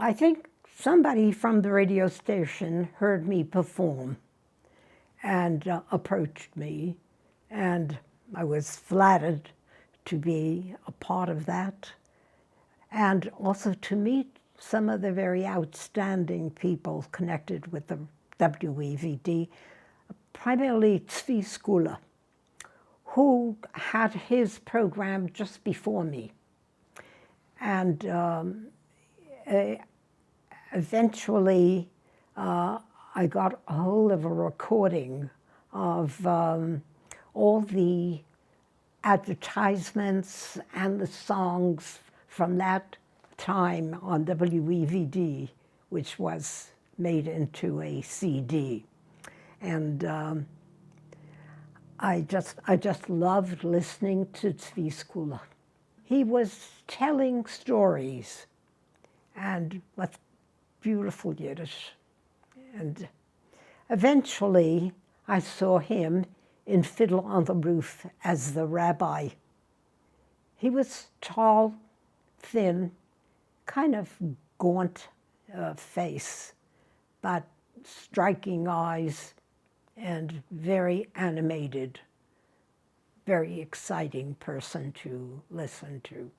I think somebody from the radio station heard me perform and approached me, and I was flattered to be a part of that, and also to meet some of the very outstanding people connected with the WEVD, primarily Zvi Schooler, who had his program just before me. And eventually, I got a hold of a recording of all the advertisements and the songs from that time on WEVD, which was made into a CD. And I just loved listening to Zvi Schooler. He was telling stories, and with beautiful Yiddish. And eventually, I saw him in Fiddle on the Roof as the rabbi. He was tall, thin, kind of gaunt face, but striking eyes and very animated, very exciting person to listen to.